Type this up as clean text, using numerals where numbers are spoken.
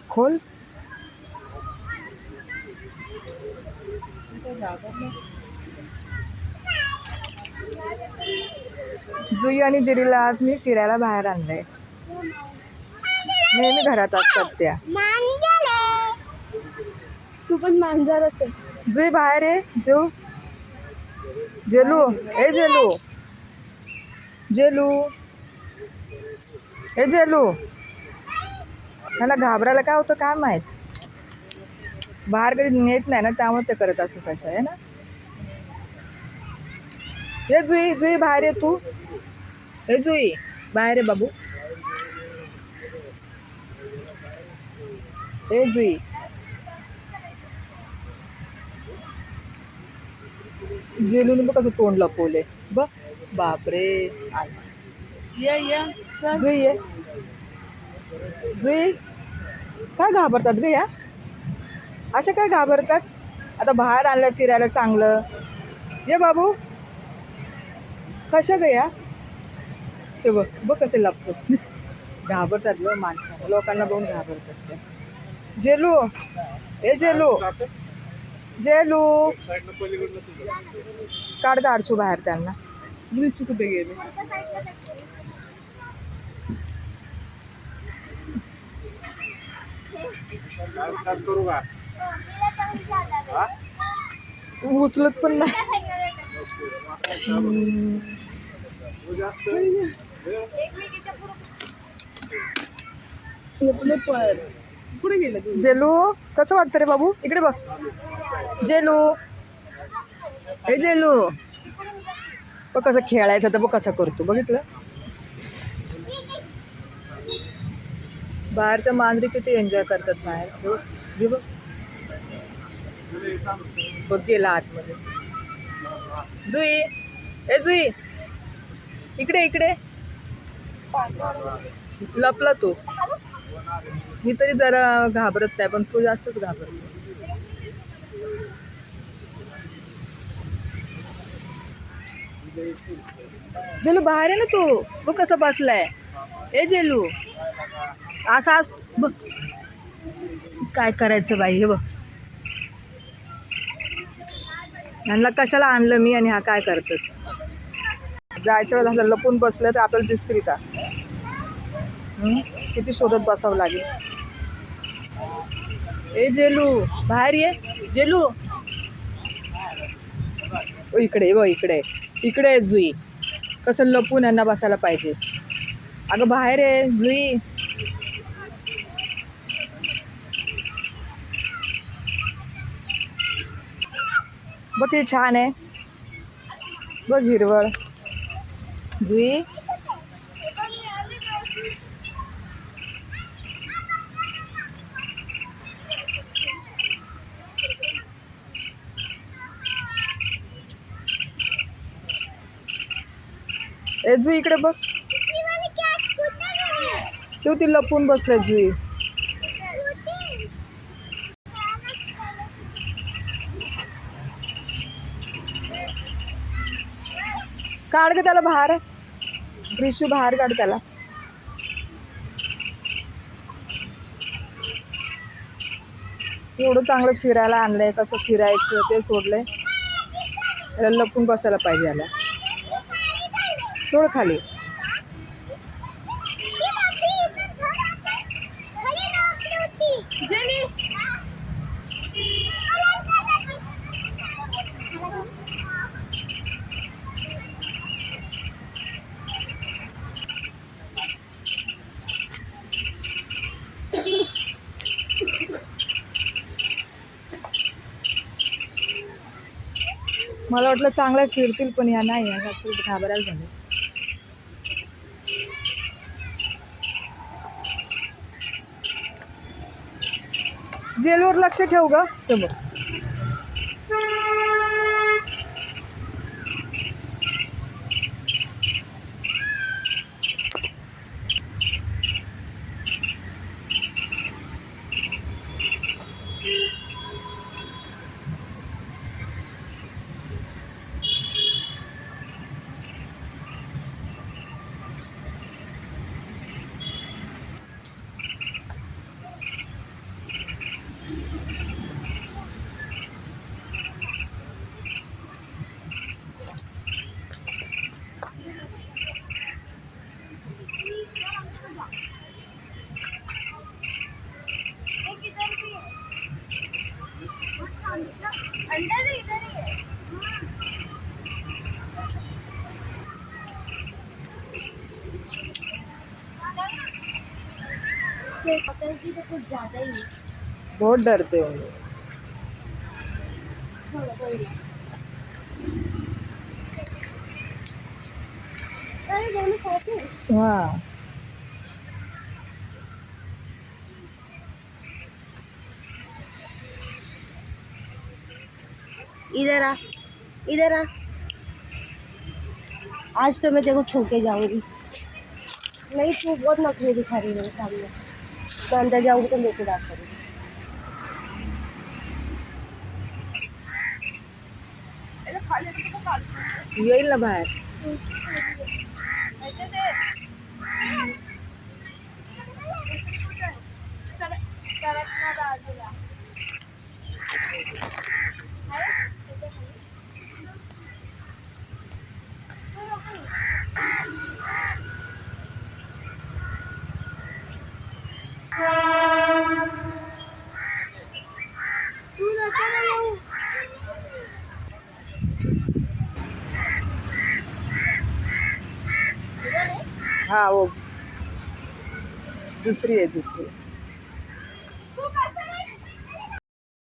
खोल. जुई आणि जिरीला आज मी फिरायला बाहेर आणलंय. नेहमी घरात असतात त्या. तू पण मांजरच आहे. जुई बाहेर आहे. जेलू ए जेलू जेलू ए जेलू. मला घाबरायला काय होतं काय माहित. बाहेर कधी नेत नाही ना, त्यामुळे ते करत असं कसं आहे ना. हे जुई जुई बाहेर आहे तू. हे जुई बाहेर आहे बाबू. हे जुई. जेलून बघ कसं तोंड लपवले बघ. बापरे. जुई ये. जुई काय घाबरतात ग या. अशा काय घाबरतात. आता बाहेर आणलं फिरायला चांगलं. ये बाबू कशा ग या. ते बघ बघ कसे लपतात. घाबरतात ग माणसं. लोकांना बघून घाबरतात ते. जेलू ए जेलू जेलू काढ काढचू बाहेर त्यांना. कुठे गेले. उचलत पण नाही. पुढे गेलं. जेलू कसं वाटतं रे बाबू. इकडे बघ जेलू. हे जेलू बघ कसं खेळायचं तर बघ कसं करतो. बघितलं बाहेरच्या मांजरी किती एन्जॉय करतात बाहेर. बघ गेला आतमध्ये. जुई ए जुई इकडे इकडे. लपला तू. मी तरी जरा घाबरत नाही पण तू जास्तच घाबरतो. जेलू बाहेर आहे ना तू. बघ कसं बसलाय. ए जेलू असा बघ काय करायचं बाई. हे बघ ह्यांना कशाला आणलं मी आणि हा काय करतात. जायच्या वेळेस असं लपून बसलं तर आपल्याला दिसतील का. किती शोधत बसावं लागेल. ए जेलू बाहेर ये. जेलू इकडे व इकडे इकडे आहे जुई. कसं लपून यांना बसायला पाहिजे. अगं बाहेर आहे जुई. बघ किती छान आहे. बघ हिरवळ. जुई ए जुई इकडे बघ. तू ती लपून बसलाय जुई. काढ ग त्याला बाहेर. ग्रीशू बाहेर काढ त्याला. एवढं चांगलं फिरायला आणलंय. कसं फिरायचं ते सोडलंय. त्याला लपून बसायला पाहिजे. याला सोड खाली. मला वाटलं चांगलं फिरतील पण या नाही. घाबरायला झालं. जेलवर लक्ष ठेव ग. ते बघ की तो कुछ ज्यादा ही बहुत डरते हो. अरे दोनों साथ में हाँ. इधर आ, इधर आ। आज तो मैं तेरे को छू के जाऊंगी। नहीं, तू बहुत नखरे दिखा रही है मेरे सामने। मैं अंदर जाऊंगी तो लेके बात करूंगी। येईल ना बाहेर. हाँ वो दूसरी है दूसरी.